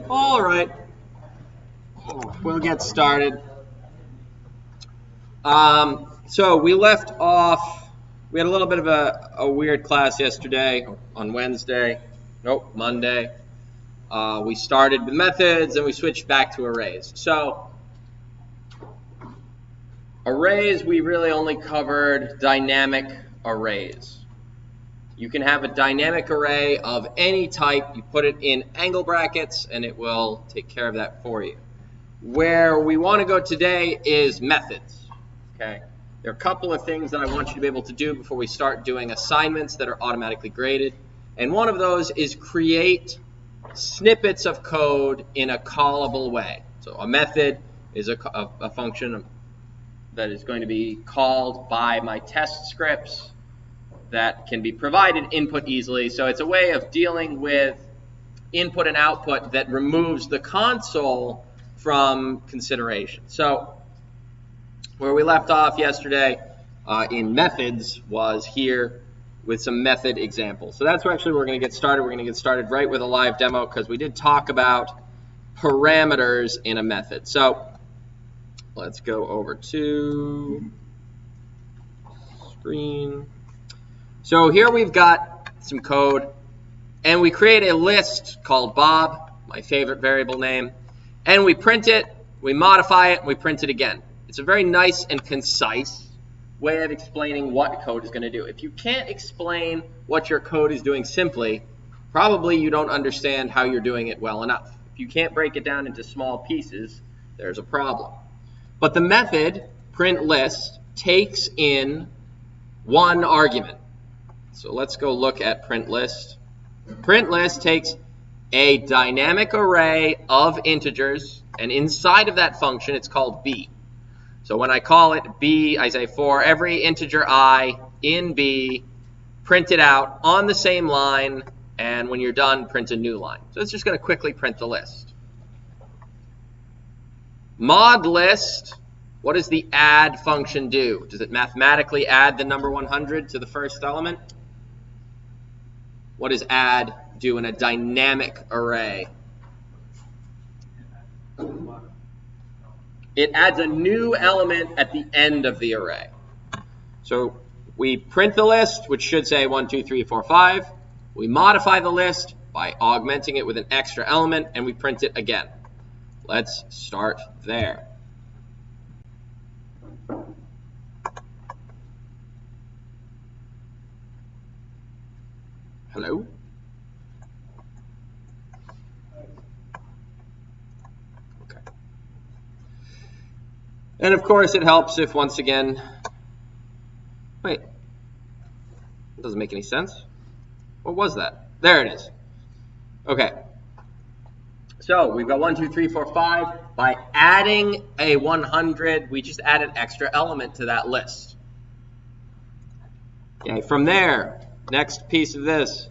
All right, we'll get started. So we left off. We had a little bit of a weird class yesterday on Wednesday. Nope, Monday. We started with methods and we switched back to arrays. So arrays, we really only covered dynamic arrays. You can have a dynamic array of any type. You put it in angle brackets and it will take care of that for you. Where we want to go today is methods. Okay. There are a couple of things that I want you to be able to do before we start doing assignments that are automatically graded. And one of those is create snippets of code in a callable way. So a method is a function that is going to be called by my test scripts that can be provided input easily. So it's a way of dealing with input and output that removes the console from consideration. So where we left off yesterday in methods was here with some method examples. So that's where actually we're going to get started. We're going to get started right with a live demo because we did talk about parameters in a method. So let's go over to screen. So here we've got some code, and we create a list called Bob, my favorite variable name, and we print it, we modify it, and we print it again. It's a very nice and concise way of explaining what code is going to do. If you can't explain what your code is doing simply, probably you don't understand how you're doing it well enough. If you can't break it down into small pieces, there's a problem. But the method print list takes in one argument. So let's go look at print list. Print list takes a dynamic array of integers, and inside of that function it's called b. So when I call it b, I say for every integer I in b, print it out on the same line, and when you're done, print a new line. So it's just going to quickly print the list. Mod list, what does the add function do? Does it mathematically add the number 100 to the first element? What does add do in a dynamic array? It adds a new element at the end of the array. So we print the list, which should say 1, 2, 3, 4, 5. We modify the list by augmenting it with an extra element, and we print it again. Let's start there. Hello? Okay. And of course it helps if once again, wait, it doesn't make any sense. What was that? There it is. Okay. So we've got 1, 2, 3, 4, 5. By adding a 100, we just add an extra element to that list. Okay, from there, next piece of this,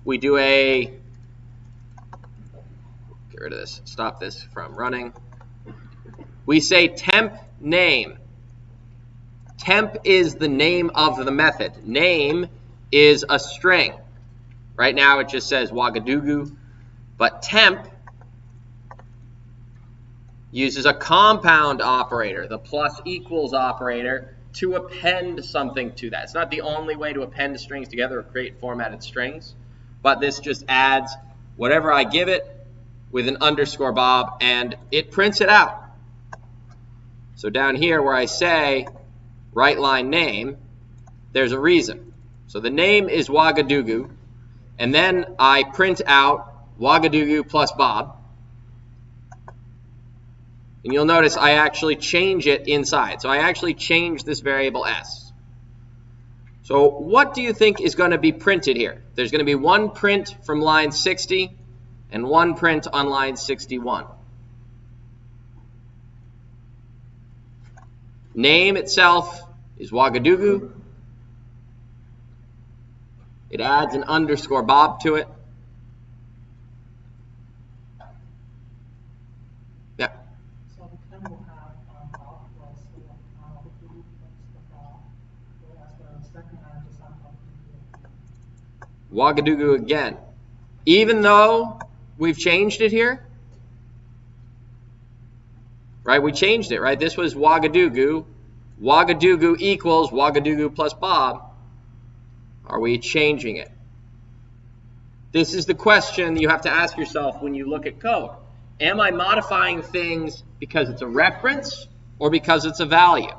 we do a, get rid of this, stop this from running. We say temp name. Temp is the name of the method. Name is a string. Right now it just says Ouagadougou, but temp uses a compound operator, the plus equals operator, to append something to that. It's not the only way to append strings together or create formatted strings, but this just adds whatever I give it with an underscore Bob, and it prints it out. So down here where I say right line name, there's a reason. So the name is Ouagadougou, and then I print out Ouagadougou plus Bob. And you'll notice I actually change it inside. So I actually change this variable s. So what do you think is going to be printed here? There's going to be one print from line 60 and one print on line 61. Name itself is Ouagadougou. It adds an underscore Bob to it. Yeah. So the pen will have Bob plus Ouagadougou plus the Bob, whereas the second line just have Ouagadougou again. Even though we've changed it here. Right, we changed it, right? This was Ouagadougou. Ouagadougou equals Ouagadougou plus Bob. Are we changing it? This is the question you have to ask yourself when you look at code. Am I modifying things because it's a reference or because it's a value?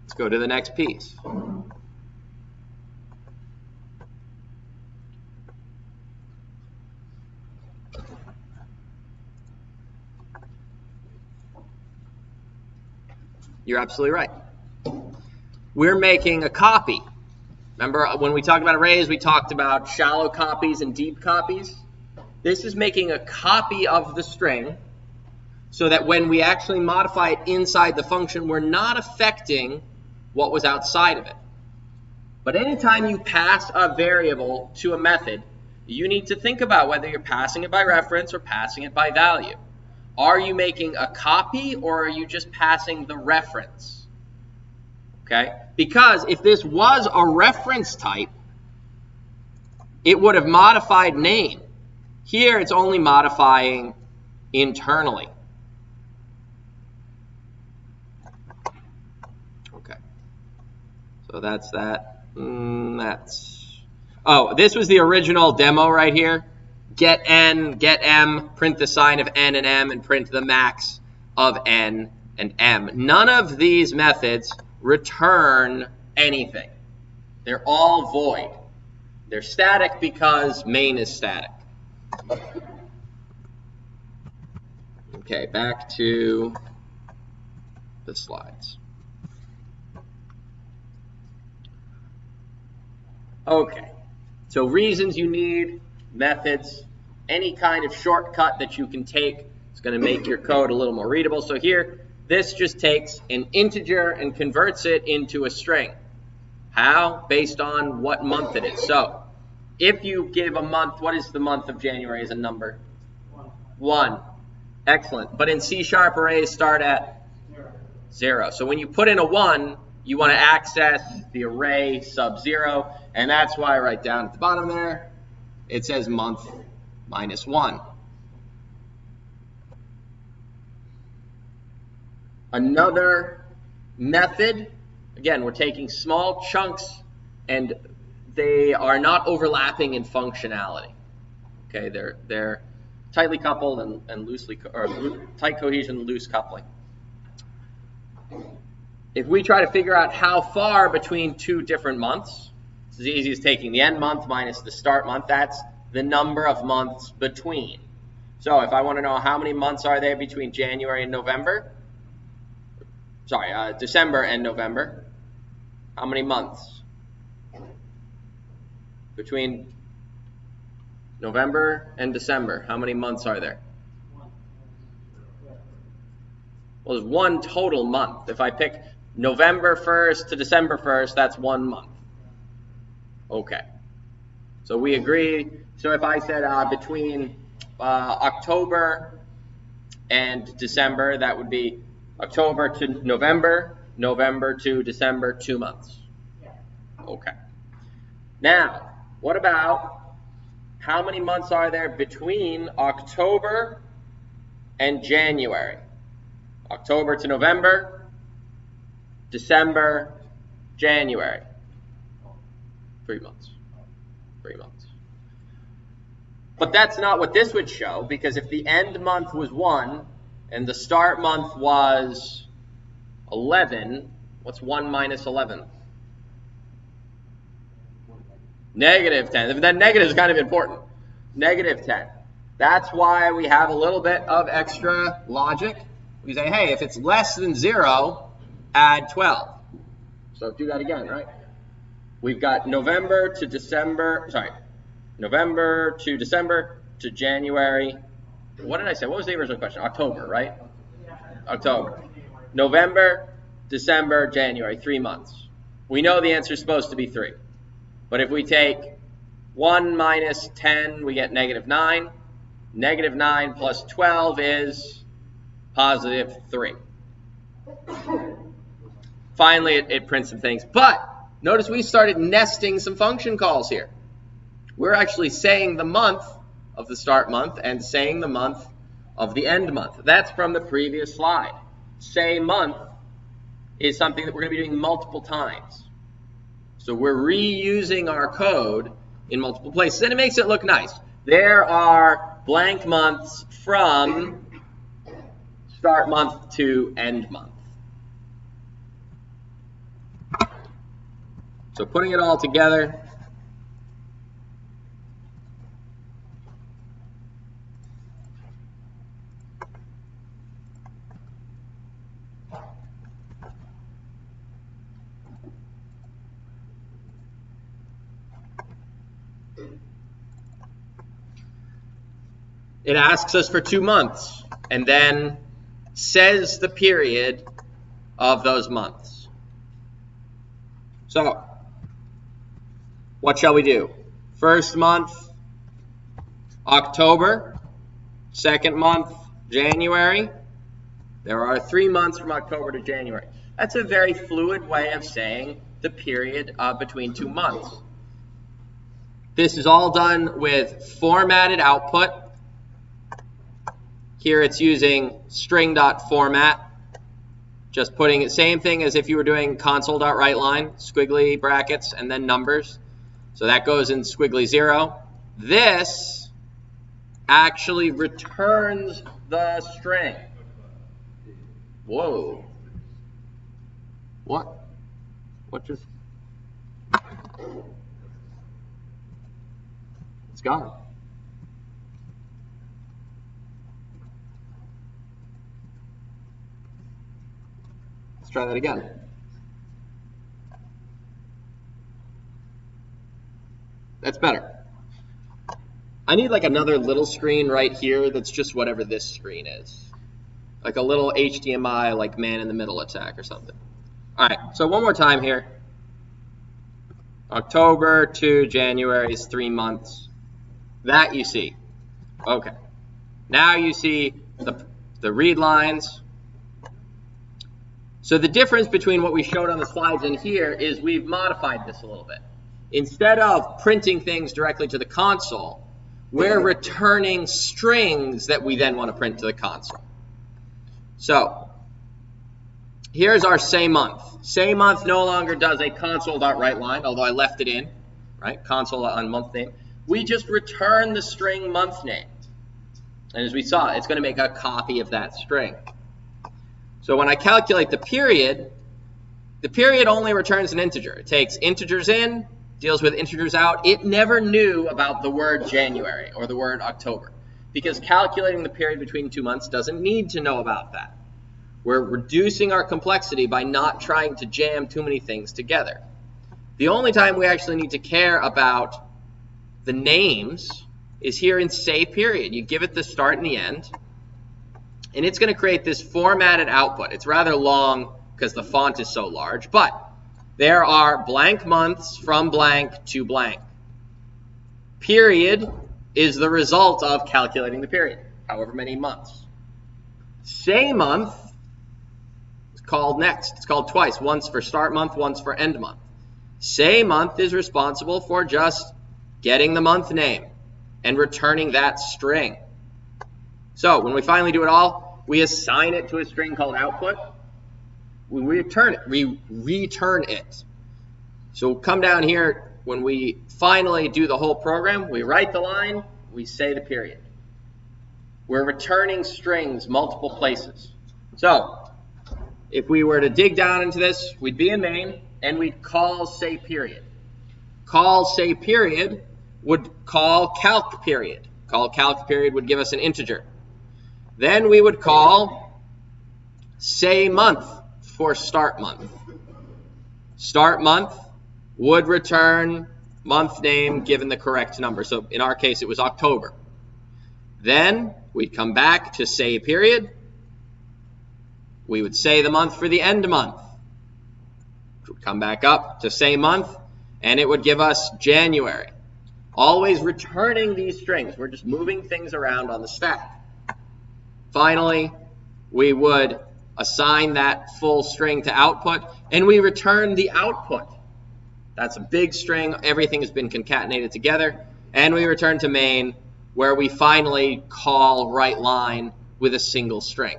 Let's go to the next piece. You're absolutely right. We're making a copy. Remember when we talked about arrays, we talked about shallow copies and deep copies? This is making a copy of the string so that when we actually modify it inside the function, we're not affecting what was outside of it. But anytime you pass a variable to a method, you need to think about whether you're passing it by reference or passing it by value. Are you making a copy or are you just passing the reference? Okay? Because if this was a reference type, it would have modified name. Here it's only modifying internally. Okay. So that's that. Oh, this was the original demo right here. Get n, get m, print the sign of n and m, and print the max of n and m. None of these methods return anything. They're all void. They're static because main is static. Okay, back to the slides. Okay, so reasons you need methods, any kind of shortcut that you can take is going to make your code a little more readable. So here, this just takes an integer and converts it into a string. How? Based on what month it is. So if you give a month, what is the month of January as a number? 1. Excellent. But in C# arrays start at 0. So when you put in a 1, you want to access the array sub 0, and that's why right down at the bottom there, it says month minus 1. Another method, again, we're taking small chunks and they are not overlapping in functionality. Okay, they're tightly coupled and loosely, or tight cohesion, loose coupling. If we try to figure out how far between two different months, it's as easy as taking the end month minus the start month. That's the number of months between. So if I want to know how many months are there between January and November, December and November, how many months? Between November and December, how many months are there? Well, there's one total month. If I pick November 1st to December 1st, that's 1 month. Okay. So we agree. So if I said between October and December, that would be October to November, November to December, 2 months. Okay. Now, what about how many months are there between October and January? October to November, December, January. 3 months. 3 months. But that's not what this would show, because if the end month was 1 and the start month was 11, what's 1 minus 11? Negative 10. That negative is kind of important. Negative 10. That's why we have a little bit of extra logic. We say, hey, if it's less than 0, add 12. So do that again, right? We've got November to December to January. What did I say? What was the original question? October, right? October. November, December, January, 3 months. We know the answer is supposed to be 3. But if we take 1 minus 10, we get negative 9. Negative 9 plus 12 is positive 3. Finally, it prints some things. But notice we started nesting some function calls here. We're actually saying the month of the start month and saying the month of the end month. That's from the previous slide. Say month is something that we're going to be doing multiple times. So we're reusing our code in multiple places, and it makes it look nice. There are blank months from start month to end month. So putting it all together, it asks us for 2 months and then says the period of those months. So, what shall we do? First month, October. Second month, January. There are 3 months from October to January. That's a very fluid way of saying the period between 2 months. This is all done with formatted output. Here it's using string.format, just putting it, same thing as if you were doing console.writeline, squiggly brackets and then numbers. So that goes in squiggly 0. This actually returns the string. Whoa. What? What just? It's gone. Let's try that again. That's better. I need like another little screen right here that's just whatever this screen is. Like a little HDMI, like man in the middle attack or something. All right, so one more time here. October to January is 3 months. That you see. Okay. Now you see the read lines. So the difference between what we showed on the slides and here is we've modified this a little bit. Instead of printing things directly to the console, we're returning strings that we then want to print to the console. So here's our say month. Say month no longer does a console.writeline, although I left it in, right? Console on month name. We just return the string month name. And as we saw, it's going to make a copy of that string. So when I calculate the period only returns an integer. It takes integers in, deals with integers out. It never knew about the word January or the word October because calculating the period between 2 months doesn't need to know about that. We're reducing our complexity by not trying to jam too many things together. The only time we actually need to care about the names is here in say period. You give it the start and the end, and it's going to create this formatted output. It's rather long because the font is so large, but there are blank months from blank to blank. Period is the result of calculating the period, however many months. Say month is called next. It's called twice, once for start month, once for end month. Say month is responsible for just getting the month name and returning that string. So when we finally do it all, we assign it to a string called output. We return it. So we'll come down here when we finally do the whole program. We write the line, we say the period. We're returning strings multiple places. So if we were to dig down into this, we'd be in main and we'd call say period. Call say period would call calc period. Call calc period would give us an integer. Then we would call say month for start month. Start month would return month name given the correct number. So in our case, it was October. Then we'd come back to say period. We would say the month for the end month. Which would come back up to say month, and it would give us January. Always returning these strings. We're just moving things around on the stack. Finally, we would assign that full string to output, and we return the output. That's a big string. Everything has been concatenated together, And we return to main, where we finally call write line with a single string.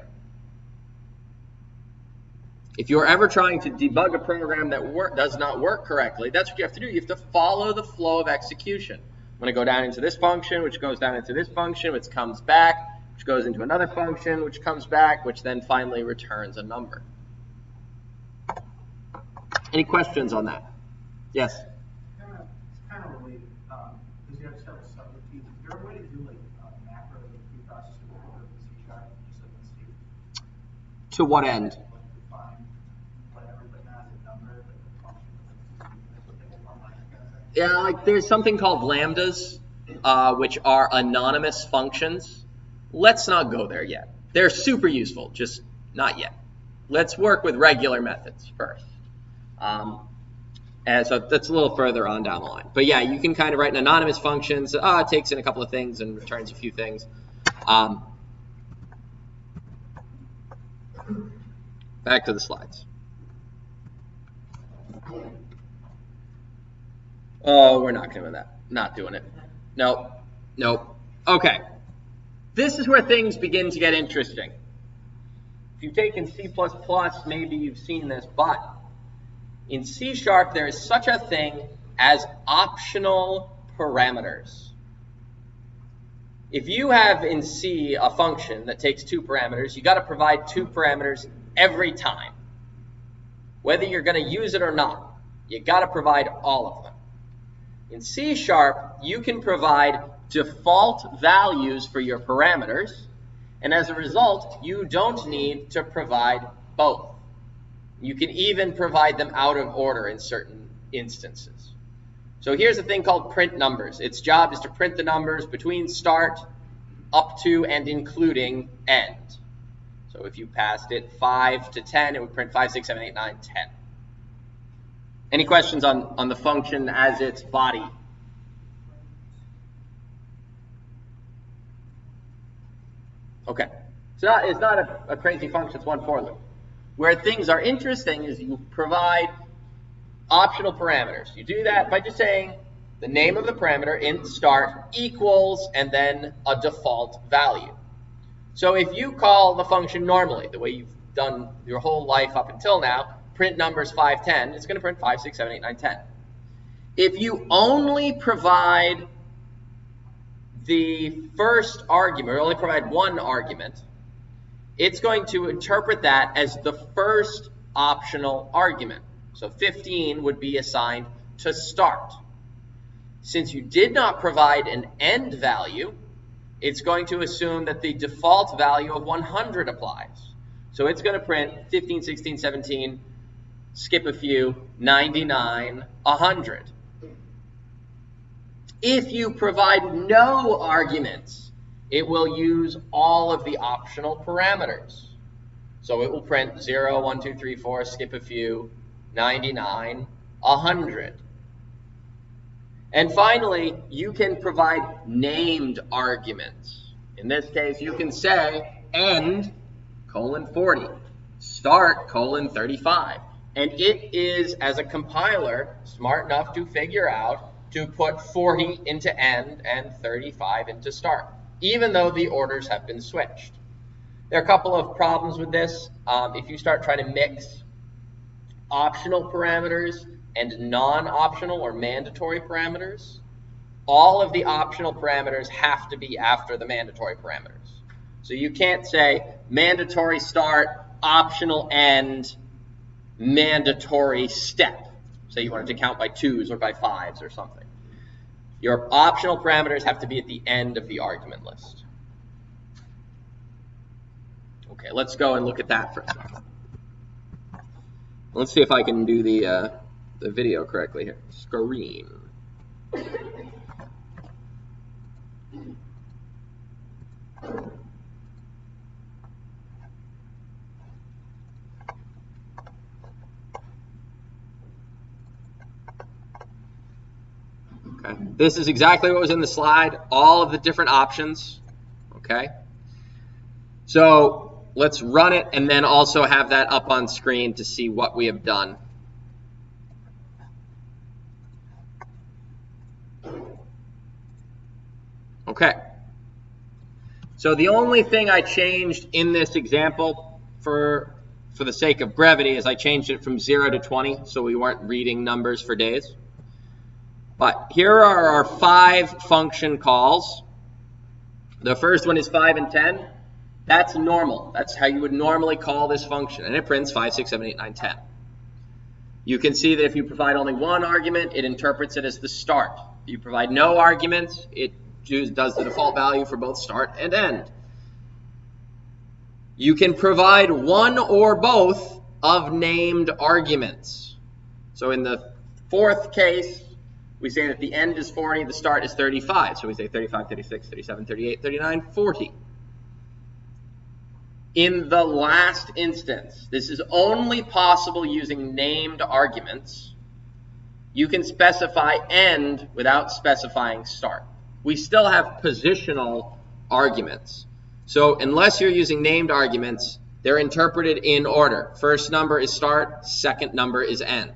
If you're ever trying to debug a program that does not work correctly, that's what you have to do. You have to follow the flow of execution. I'm going to go down into this function, which goes down into this function, which comes back, which goes into another function, which comes back, which then finally returns a number. Any questions on that? Yes? It's kind of related, because you have several subroutines. Is there a way to do like macro, like preprocessor macro in C#, just like in C? To what end? Like define whatever, but not as a number, but the function. Yeah, like there's something called lambdas, which are anonymous functions. Let's not go there yet. They're super useful, just not yet. Let's work with regular methods first. And so that's a little further on down the line. But yeah, you can kind of write an anonymous functions. It takes in a couple of things and returns a few things. Back to the slides. Oh, we're not doing that. Not doing it. Nope. Nope. Okay. This is where things begin to get interesting. If you've taken C++, maybe you've seen this, but in C# there is such a thing as optional parameters. If you have in C a function that takes 2 parameters, you got to provide 2 parameters every time. Whether you're going to use it or not, you got to provide all of them. In C#, you can provide default values for your parameters, and as a result, you don't need to provide both. You can even provide them out of order in certain instances. So here's a thing called print numbers. Its job is to print the numbers between start, up to, and including end. So if you passed it 5 to 10, it would print 5, 6, 7, 8, 9, 10. Any questions on the function as its body? Okay. It's not a crazy function, it's one for loop. Where things are interesting is you provide optional parameters. You do that by just saying the name of the parameter int start equals and then a default value. So if you call the function normally, the way you've done your whole life up until now, print numbers 5, 10, it's going to print 5, 6, 7, 8, 9, 10. If you only provide the first argument, or only provide one argument, it's going to interpret that as the first optional argument. So 15 would be assigned to start. Since you did not provide an end value, it's going to assume that the default value of 100 applies. So it's going to print 15, 16, 17, skip a few, 99, 100. If you provide no arguments, it will use all of the optional parameters. So it will print 0, 1, 2, 3, 4, skip a few, 99, 100. And finally, you can provide named arguments. In this case, you can say end, colon 40, start, colon 35. And it is, as a compiler, smart enough to figure out to put 40 into end and 35 into start, even though the orders have been switched. There are a couple of problems with this. If you start trying to mix optional parameters and non-optional or mandatory parameters, all of the optional parameters have to be after the mandatory parameters. So you can't say mandatory start, optional end, mandatory step. Say you wanted to count by 2s or by 5s or something. Your optional parameters have to be at the end of the argument list. Okay, let's go and look at that for a second. Let's see if I can do the video correctly here. Screen. Okay. This is exactly what was in the slide, all of the different options. Okay. So let's run it and then also have that up on screen to see what we have done. Okay. So the only thing I changed in this example for the sake of brevity is I changed it from 0 to 20, so we weren't reading numbers for days. But here are our 5 function calls. The first one is 5 and 10. That's normal. That's how you would normally call this function. And it prints 5, 6, 7, 8, 9, 10. You can see that if you provide only one argument, it interprets it as the start. If you provide no arguments, it does the default value for both start and end. You can provide one or both of named arguments. So in the fourth case, we say that the end is 40, the start is 35. So we say 35, 36, 37, 38, 39, 40. In the last instance, this is only possible using named arguments. You can specify end without specifying start. We still have positional arguments. So unless you're using named arguments, they're interpreted in order. First number is start, second number is end.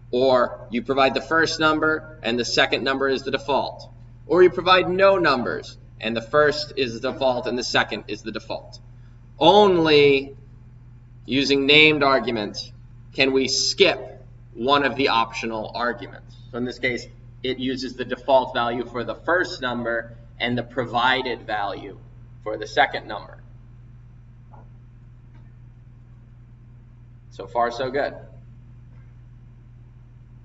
Or you provide the first number and the second number is the default. Or you provide no numbers and the first is the default and the second is the default. Only using named arguments can we skip one of the optional arguments. So in this case, it uses the default value for the first number and the provided value for the second number. So far, so good.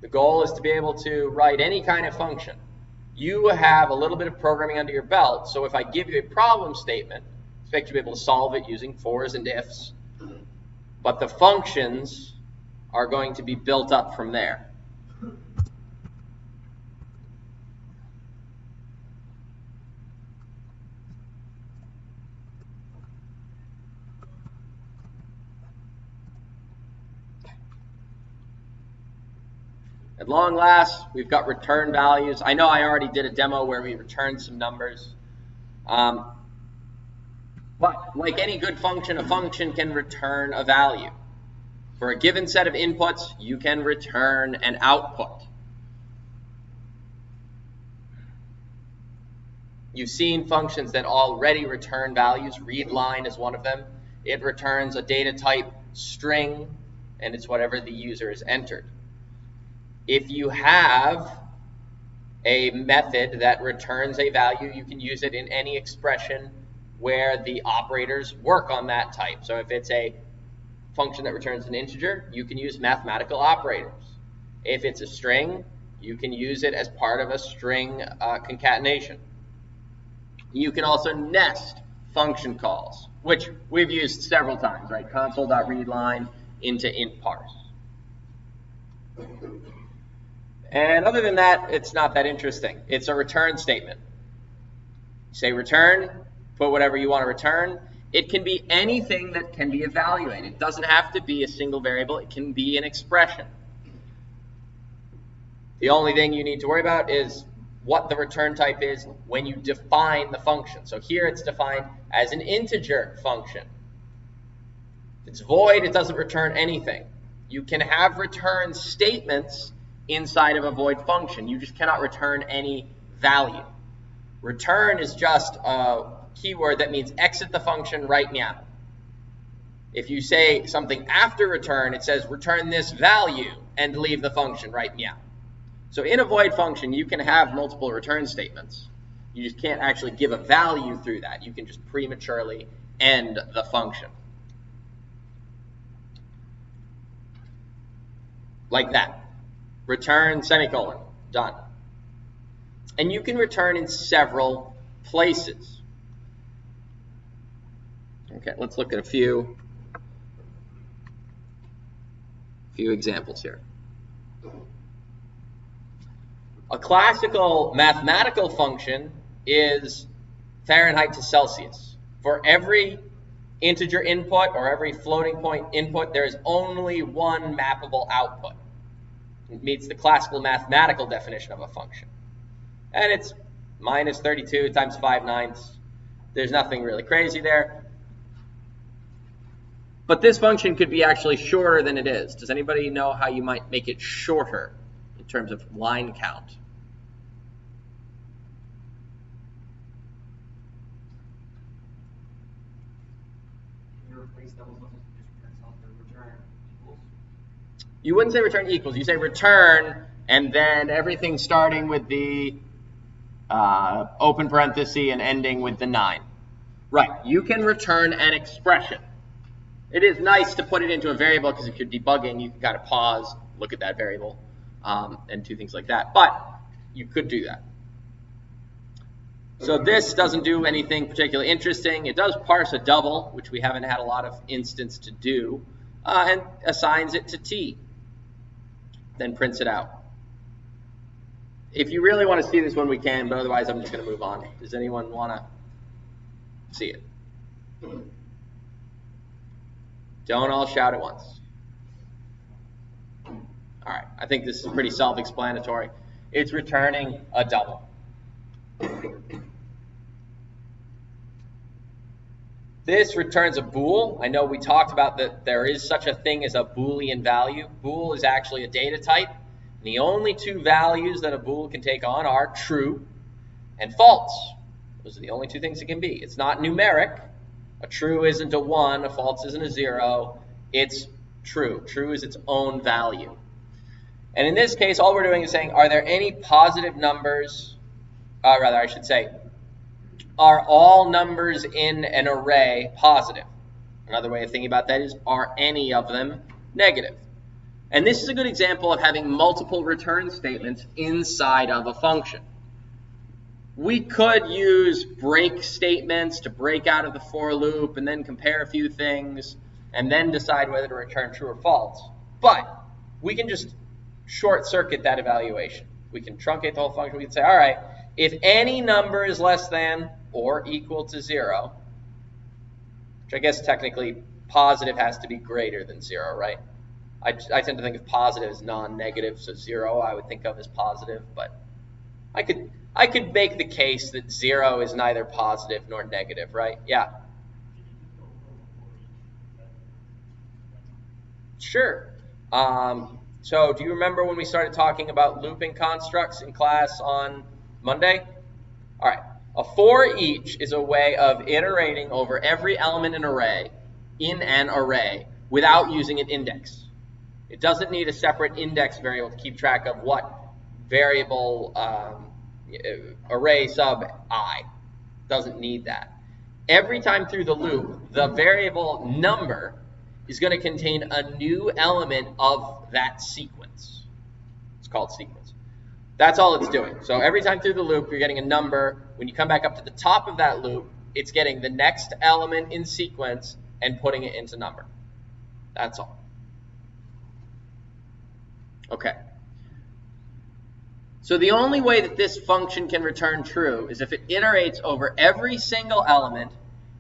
The goal is to be able to write any kind of function. You have a little bit of programming under your belt, so if I give you a problem statement, I expect you to be able to solve it using fors and ifs. But the functions are going to be built up from there. At long last, we've got return values. I know I already did a demo where we returned some numbers. But like any good function, a function can return a value. For a given set of inputs, you can return an output. You've seen functions that already return values. Readline is one of them. It returns a data type string, and it's whatever the user has entered. If you have a method that returns a value, you can use it in any expression where the operators work on that type. So if it's a function that returns an integer, you can use mathematical operators. If it's a string, you can use it as part of a string concatenation. You can also nest function calls, which we've used several times, right? Console.readline into int_parse. And other than that, it's not that interesting. It's a return statement. You say return, put whatever you want to return. It can be anything that can be evaluated. It doesn't have to be a single variable. It can be an expression. The only thing you need to worry about is what the return type is when you define the function. So here it's defined as an integer function. If it's void, it doesn't return anything. You can have return statements inside of a void function. You just cannot return any value. Return is just a keyword that means exit the function right now. If you say something after return, it says return this value and leave the function right now. So in a void function, you can have multiple return statements. You just can't actually give a value through that. You can just prematurely end the function. Like that. Return semicolon, done. And you can return in several places. Okay, let's look at a few examples here. A classical mathematical function is Fahrenheit to Celsius. For every integer input or every floating point input, there is only one mappable output. It meets the classical mathematical definition of a function. And it's minus 32 times 5/9. There's nothing really crazy there. But this function could be actually shorter than it is. Does anybody know how you might make it shorter in terms of line count? you replace double something with just return something, return equals? You wouldn't say return equals. You say return, and then everything starting with the open parenthesis and ending with the 9. Right. You can return an expression. It is nice to put it into a variable because if you're debugging, you can kind of pause, look at that variable, and do things like that. But you could do that. So this doesn't do anything particularly interesting. It does parse a double, which we haven't had a lot of instance to do, and assigns it to t. Then prints it out. If you really want to see this one, we can, but otherwise I'm just going to move on. Does anyone want to see it? Don't all shout at once. All right, I think this is pretty self-explanatory. It's returning a double. This returns a bool. I know we talked about that there is such a thing as a Boolean value. Bool is actually a data type. And the only two values that a bool can take on are true and false. Those are the only two things it can be. It's not numeric. A true isn't a 1, a false isn't a 0. It's true. True is its own value. And in this case, all we're doing is saying, are there any positive numbers, rather I should say, are all numbers in an array positive? Another way of thinking about that is, are any of them negative? And this is a good example of having multiple return statements inside of a function. We could use break statements to break out of the for loop and then compare a few things and then decide whether to return true or false. But we can just short circuit that evaluation. We can truncate the whole function. We can say, all right, if any number is less than or equal to 0, which I guess technically positive has to be greater than 0, right? I tend to think of positive as non-negative, so 0 I would think of as positive, but I could make the case that 0 is neither positive nor negative, right? Yeah. Sure. So do you remember when we started talking about looping constructs in class on Monday? All right. A for each is a way of iterating over every element in an array without using an index. It doesn't need a separate index variable to keep track of what variable array sub I. Doesn't need that. Every time through the loop, the variable number is going to contain a new element of that sequence. It's called sequence. That's all it's doing. So every time through the loop, you're getting a number. When you come back up to the top of that loop, it's getting the next element in sequence and putting it into number. That's all. Okay. So the only way that this function can return true is if it iterates over every single element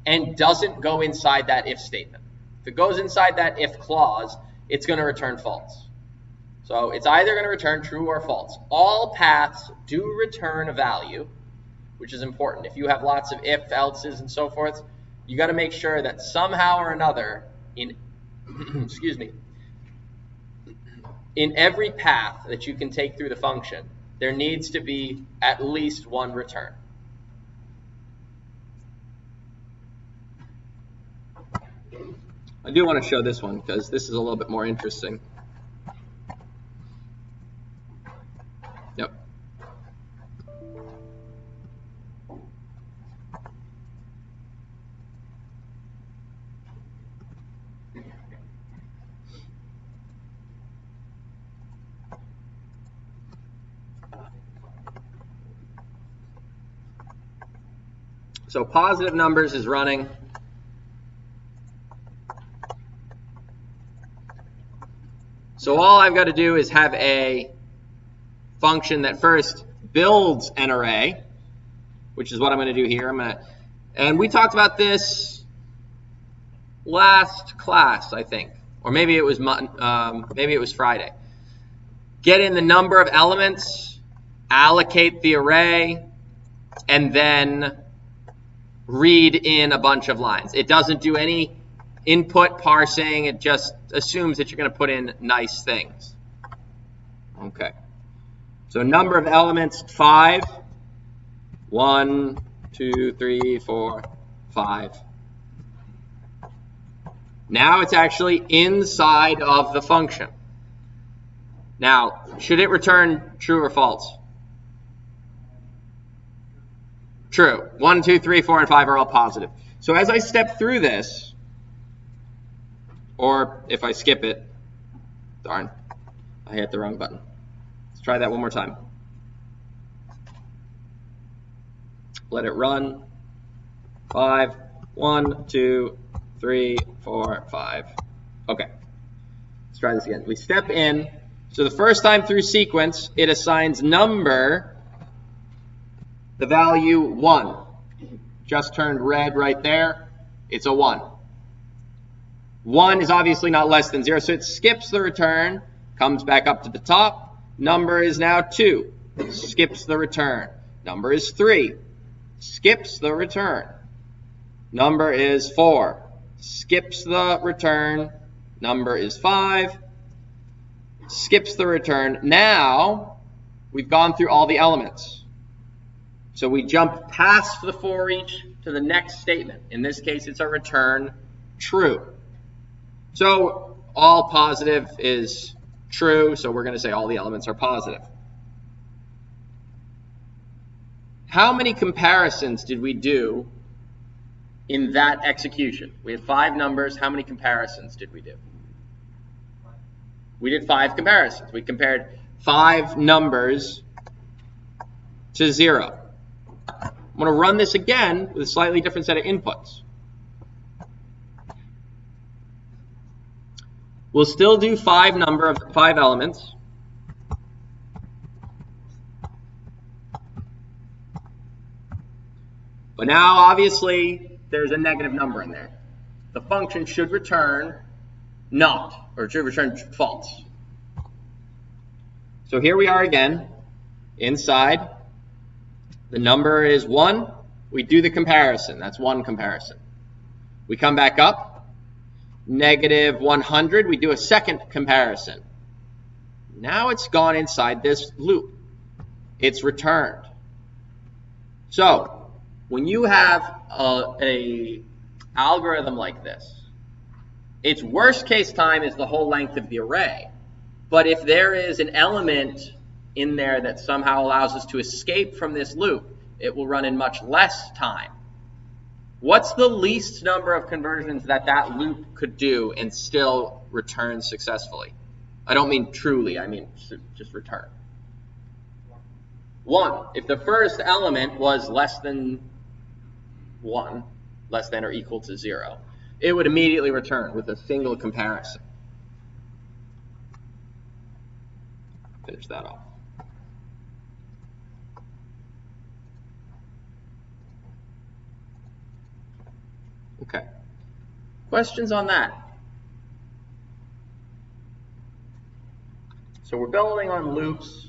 and doesn't go inside that if statement. If it goes inside that if clause, it's going to return false. So it's either going to return true or false. All paths do return a value, which is important. If you have lots of if, else's, and so forth, you got to make sure that somehow or another in excuse me, in every path that you can take through the function, there needs to be at least one return. I do want to show this one because this is a little bit more interesting. Yep. So positive numbers is running. So all I've got to do is have a function that first builds an array, which is what I'm going to do here. And we talked about this last class, I think, or maybe it was Friday. Get in the number of elements, allocate the array, and then read in a bunch of lines. It doesn't do any input parsing. It just assumes that you're going to put in nice things. Okay. So number of elements, 5. 1, 2, 3, 4, 5. Now it's actually inside of the function. Now, should it return true or false? True. 1, 2, 3, 4, and 5 are all positive. So as I step through this, or if I skip it, darn, I hit the wrong button. Let's try that one more time. Let it run. 5, 1, 2, 3, 4, 5. Okay. Let's try this again. We step in. So the first time through sequence, it assigns number the value 1. Just turned red right there. It's a 1. 1 is obviously not less than 0, so it skips the return, comes back up to the top. Number is now 2. Skips the return. Number is 3. Skips the return. Number is 4. Skips the return. Number is 5. Skips the return. Now, we've gone through all the elements. So we jump past the for each to the next statement. In this case, it's a return true. So all positive is true, so we're going to say all the elements are positive. How many comparisons did we do in that execution? We had 5 numbers. How many comparisons did we do? We did 5 comparisons. We compared 5 numbers to 0. I'm going to run this again with a slightly different set of inputs. We'll still do 5 elements. But now, obviously, there's a negative number in there. The function should return not, or it should return false. So here we are again, inside. The number is 1. We do the comparison. That's one comparison. We come back up. Negative 100. We do a second comparison. Now it's gone inside this loop. It's returned. So when you have a algorithm like this, its worst case time is the whole length of the array. But if there is an element in there that somehow allows us to escape from this loop, it will run in much less time. What's the least number of conversions that that loop could do and still return successfully? I don't mean truly, I mean just return. 1. If the first element was less than 1, less than or equal to 0, it would immediately return with a single comparison. Finish that off. Okay. Questions on that? So we're building on loops.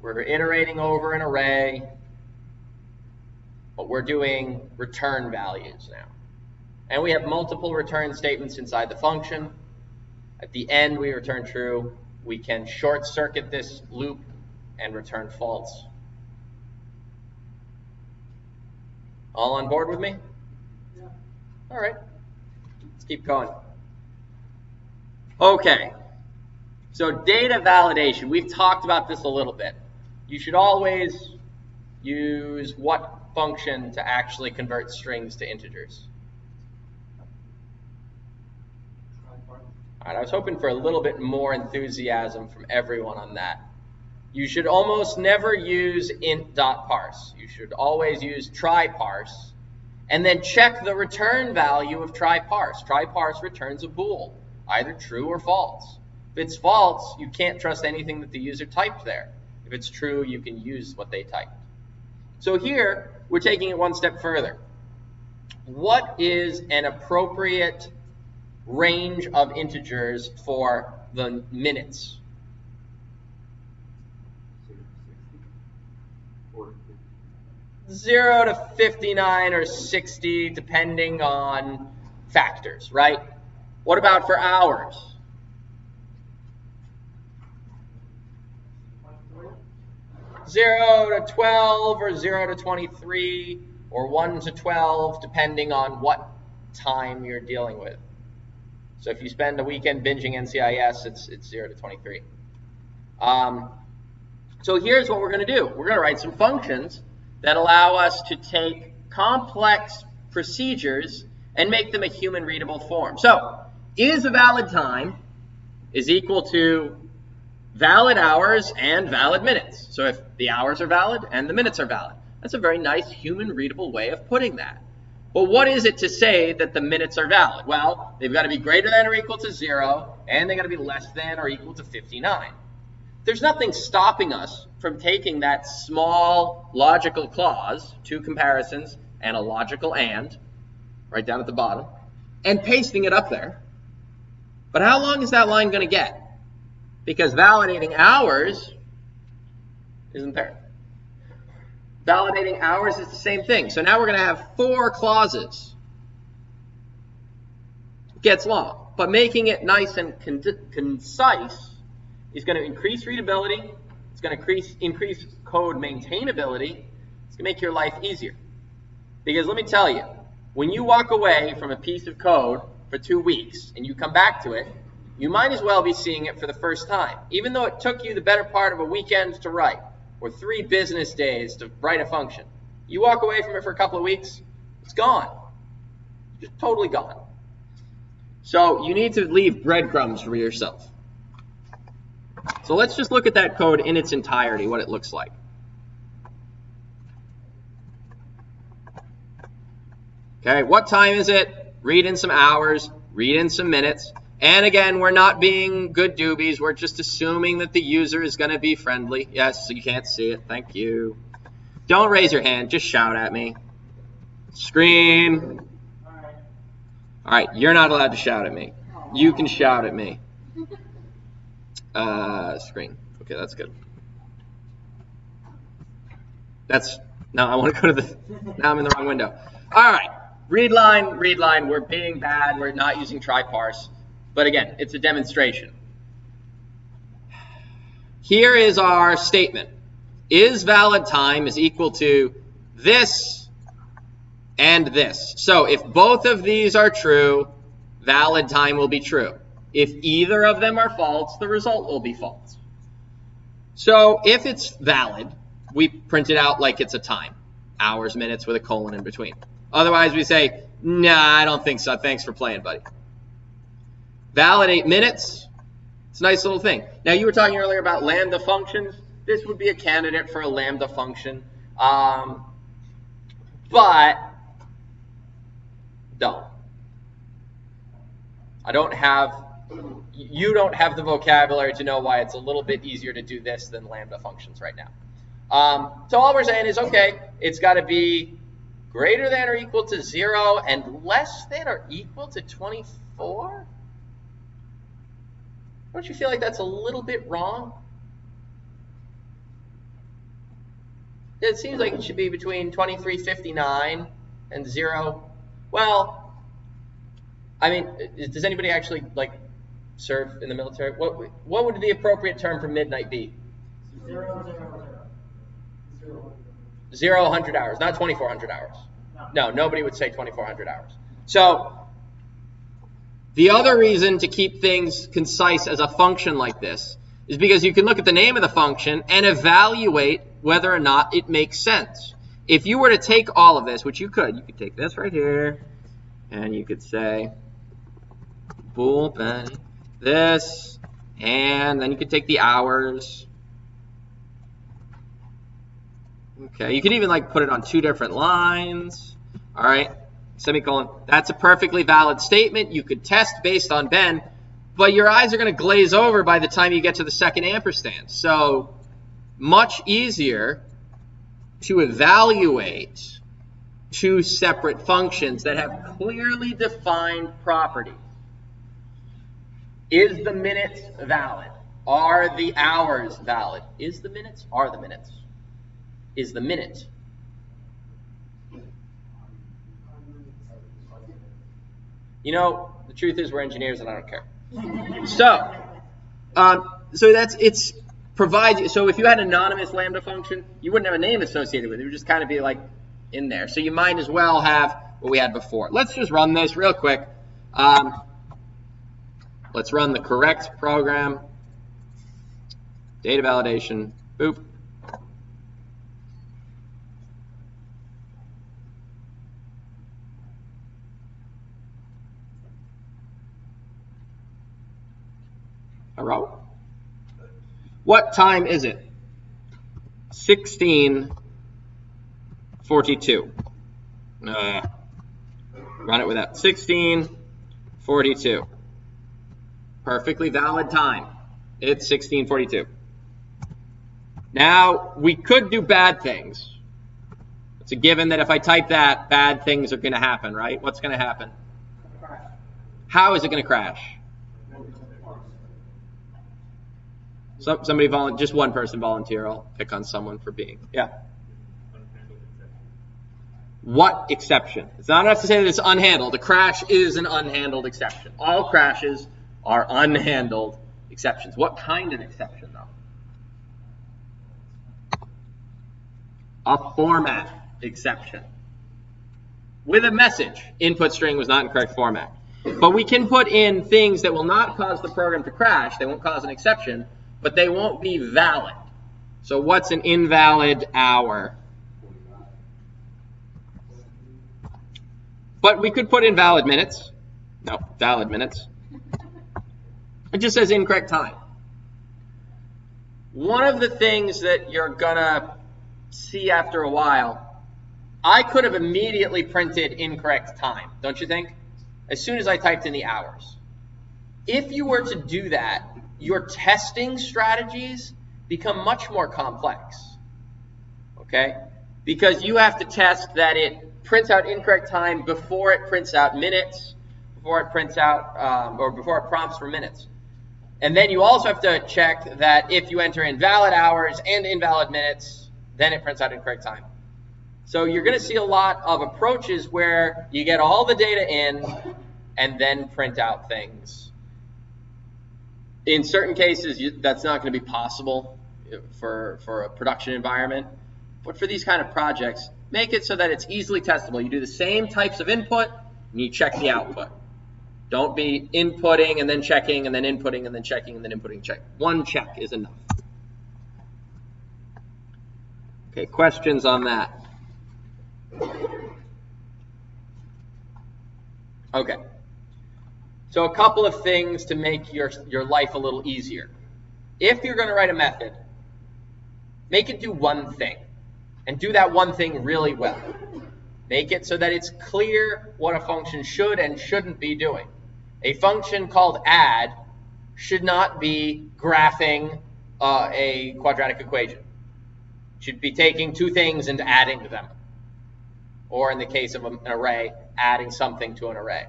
We're iterating over an array. But we're doing return values now. And we have multiple return statements inside the function. At the end, we return true. We can short circuit this loop and return false. All on board with me? Yeah. All right. Let's keep going. Okay. So data validation. We've talked about this a little bit. You should always use what function to actually convert strings to integers? All right, I was hoping for a little bit more enthusiasm from everyone on that. You should almost never use int.parse. You should always use try-parse, and then check the return value of try-parse. Try-parse returns a bool, either true or false. If it's false, you can't trust anything that the user typed there. If it's true, you can use what they typed. So here, we're taking it one step further. What is an appropriate range of integers for the minutes? 0 to 59 or 60, depending on factors, right? What about for hours? 0 to 12 or 0 to 23 or 1 to 12, depending on what time you're dealing with. So if you spend a weekend binging NCIS, it's 0 to 23. So here's what we're going to do. We're going to write some functions that allow us to take complex procedures and make them a human readable form. So is a valid time is equal to valid hours and valid minutes. So if the hours are valid and the minutes are valid. That's a very nice human readable way of putting that. But what is it to say that the minutes are valid? Well, they've got to be greater than or equal to 0, and they've got to be less than or equal to 59. There's nothing stopping us from taking that small logical clause, 2 comparisons and a logical and, right down at the bottom, and pasting it up there. But how long is that line going to get? Because validating hours isn't there. Validating hours is the same thing. So now we're going to have 4 clauses. It gets long, but making it nice and concise is going to increase readability. It's going to increase code maintainability. It's going to make your life easier. Because let me tell you, when you walk away from a piece of code for 2 weeks and you come back to it, you might as well be seeing it for the first time, even though it took you the better part of a weekend to write or 3 business days to write a function. You walk away from it for a couple of weeks, it's gone. Just totally gone. So you need to leave breadcrumbs for yourself. So let's just look at that code in its entirety, what it looks like. Okay, what time is it? Read in some hours, read in some minutes. And again, we're not being good doobies. We're just assuming that the user is going to be friendly. Yes, you can't see it. Thank you. Don't raise your hand. Just shout at me. Scream. All right, you're not allowed to shout at me. You can shout at me. Screen. Okay, that's good. Now I want to go to now I'm in the wrong window. All right, read line. We're being bad. We're not using try parse. But again, it's a demonstration. Here is our statement. Is valid time is equal to this and this. So if both of these are true, valid time will be true. If either of them are false, the result will be false. So if it's valid, we print it out like it's a time. Hours, minutes with a colon in between. Otherwise, we say, nah, I don't think so. Thanks for playing, buddy. Validate minutes. It's a nice little thing. Now, you were talking earlier about lambda functions. This would be a candidate for a lambda function. But don't. You don't have the vocabulary to know why it's a little bit easier to do this than lambda functions right now. So all we're saying is, okay, it's got to be greater than or equal to 0 and less than or equal to 24? Don't you feel like that's a little bit wrong? It seems like it should be between 2359 and 0. Well, I mean, does anybody actually serve in the military? What would the appropriate term for midnight be? 0, 100 hours, not 2,400 hours. No, nobody would say 2,400 hours. So the other reason to keep things concise as a function like this is because you can look at the name of the function and evaluate whether or not it makes sense. If you were to take all of this, which you could take this right here, and you could say bool this, and then you could take the hours. Okay, you could even put it on 2 different lines. All right, semicolon. That's a perfectly valid statement. You could test based on Ben, but your eyes are going to glaze over by the time you get to the second ampersand. So much easier to evaluate 2 separate functions that have clearly defined properties. Is the minutes valid? Are the hours valid? Is the minutes? Are the minutes? Is the minute? You know, the truth is we're engineers and I don't care. So it's provides. So if you had an anonymous lambda function, you wouldn't have a name associated with it. It would just kind of be in there. So you might as well have what we had before. Let's just run this real quick. let's run the correct program. Data validation, boop. Hello? What time is it? 16:42. Run it without 16:42. Perfectly valid time. It's 16:42. Now, we could do bad things. It's a given that if I type that, bad things are going to happen, right? What's going to happen? How is it going to crash? Somebody just one person volunteer. I'll pick on someone for being. Yeah. What exception? It's not enough to say that it's unhandled. A crash is an unhandled exception. All crashes are unhandled exceptions. What kind of exception, though? A format exception. With a message, input string was not in correct format. But we can put in things that will not cause the program to crash. They won't cause an exception, but they won't be valid. So what's an invalid hour? But we could put in valid minutes. No, valid minutes. It just says incorrect time. One of the things that you're gonna see after a while, I could have immediately printed incorrect time, don't you think? As soon as I typed in the hours. If you were to do that, your testing strategies become much more complex, okay? Because you have to test that it prints out incorrect time before it prints out minutes, before it prints out, or before it prompts for minutes. And then you also have to check that if you enter invalid hours and invalid minutes, then it prints out incorrect time. So you're going to see a lot of approaches where you get all the data in and then print out things. In certain cases, that's not going to be possible for a production environment. But for these kind of projects, make it so that it's easily testable. You do the same types of input, and you check the output. Don't be inputting and then checking and then inputting and then checking and then inputting, check. One check is enough. Okay, questions on that? Okay. So a couple of things to make your life a little easier. If you're going to write a method, make it do one thing. And do that one thing really well. Make it so that it's clear what a function should and shouldn't be doing. A function called add should not be graphing a quadratic equation. It should be taking two things and adding them. Or in the case of an array, adding something to an array.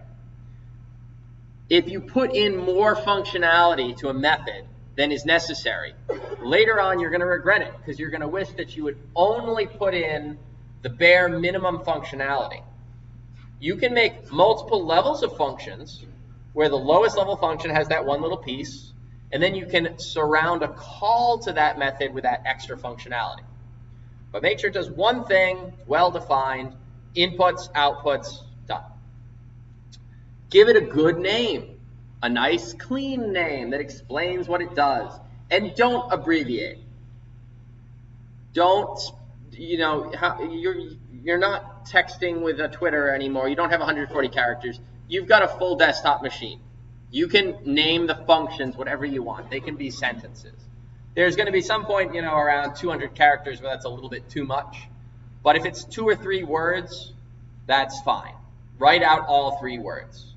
If you put in more functionality to a method than is necessary, later on you're going to regret it because you're going to wish that you would only put in the bare minimum functionality. You can make multiple levels of functions where the lowest level function has that one little piece, and then you can surround a call to that method with that extra functionality. But make sure it does one thing, well-defined, inputs, outputs, done. Give it a good name, a nice, clean name that explains what it does, and don't abbreviate. Don't, you're not texting with a Twitter anymore. You don't have 140 characters. You've got a full desktop machine. You can name the functions whatever you want. They can be sentences. There's going to be some point, around 200 characters where that's a little bit too much. But if it's 2 or 3 words, that's fine. Write out all 3 words.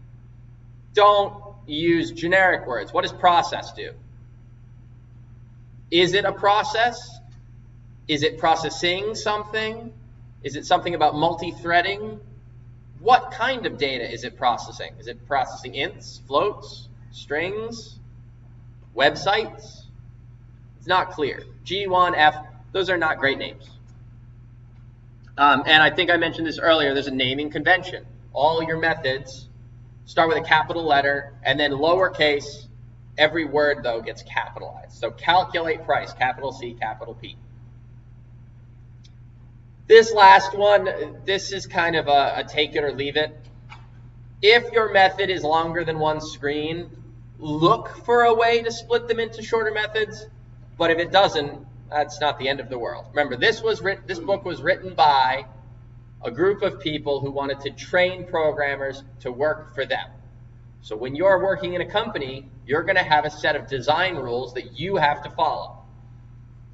Don't use generic words. What does process do? Is it a process? Is it processing something? Is it something about multi-threading? What kind of data is it processing? Is it processing ints, floats, strings, websites? It's not clear. G1, F, those are not great names. And I think I mentioned this earlier, there's a naming convention. All your methods start with a capital letter, and then lowercase. Every word, though, gets capitalized. So calculate price, capital C, capital P. This last one, this is kind of a take it or leave it. If your method is longer than one screen, look for a way to split them into shorter methods, but if it doesn't, that's not the end of the world. Remember, this book was written by a group of people who wanted to train programmers to work for them. So when you're working in a company, you're going to have a set of design rules that you have to follow.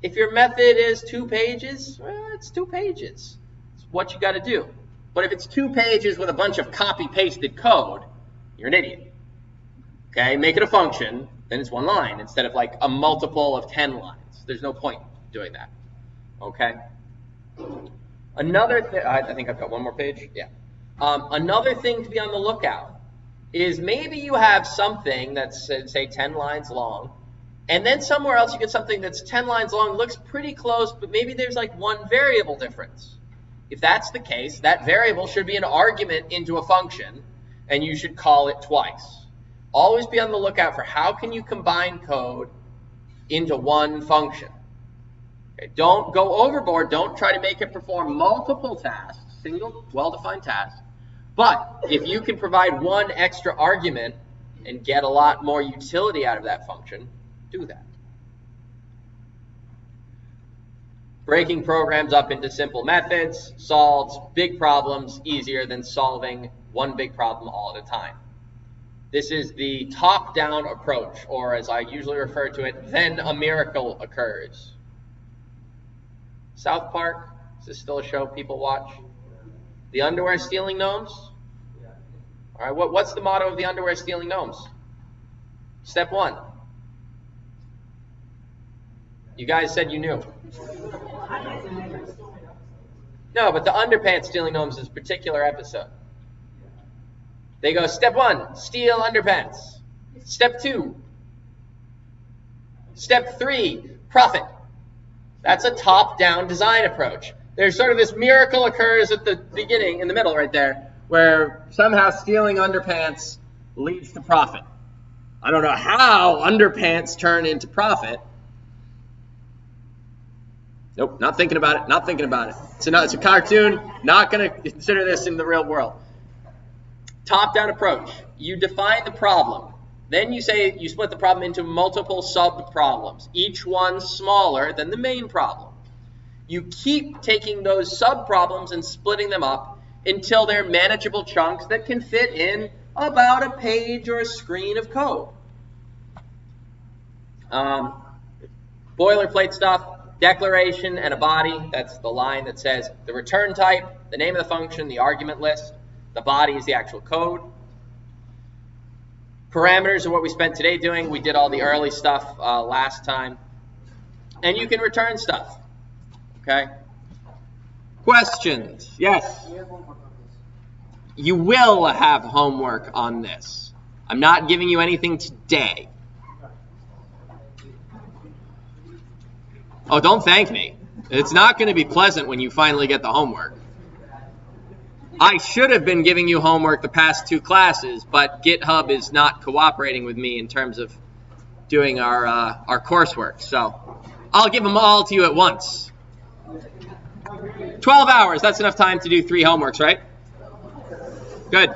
If your method is 2 pages, well, it's 2 pages. It's what you got to do. But if it's 2 pages with a bunch of copy-pasted code, you're an idiot. Okay, make it a function, then it's 1 line instead of like a multiple of 10 lines. There's no point doing that. Okay? Another thing, I think I've got 1 more page. Yeah. Another thing to be on the lookout is maybe you have something that's, say, 10 lines long, and then somewhere else you get something that's 10 lines long, looks pretty close, but maybe there's like 1 variable difference. If that's the case, that variable should be an argument into a function, and you should call it twice. Always be on the lookout for how can you combine code into 1 function. Okay, don't go overboard. Don't try to make it perform multiple tasks, single, well-defined tasks. But if you can provide 1 extra argument and get a lot more utility out of that function, do that. Breaking programs up into simple methods solves big problems easier than solving 1 big problem all at a time. This is the top-down approach, or as I usually refer to it, then a miracle occurs. South Park, is this still a show people watch? The underwear stealing gnomes? All right, what's the motto of the underwear stealing gnomes? Step 1. You guys said you knew. No, but the underpants stealing gnomes is a particular episode. They go, step 1, steal underpants. Step 2. Step 3, profit. That's a top-down design approach. There's sort of this miracle occurs at the beginning, in the middle right there, where somehow stealing underpants leads to profit. I don't know how underpants turn into profit. Nope, not thinking about it, not thinking about it. It's a cartoon, not going to consider this in the real world. Top-down approach. You define the problem. Then you say you split the problem into multiple sub-problems, each one smaller than the main problem. You keep taking those sub-problems and splitting them up until they're manageable chunks that can fit in about a page or a screen of code. Boilerplate stuff, declaration and a body. That's the line that says the return type, the name of the function, the argument list. The body is the actual code. Parameters are what we spent today doing. We did all the early stuff last time. And you can return stuff. Okay? Questions? Yes? You will have homework on this. I'm not giving you anything today. Oh, don't thank me. It's not going to be pleasant when you finally get the homework. I should have been giving you homework the past 2 classes, but GitHub is not cooperating with me in terms of doing our coursework. So I'll give them all to you at once. 12 hours, that's enough time to do 3 homeworks, right? Good.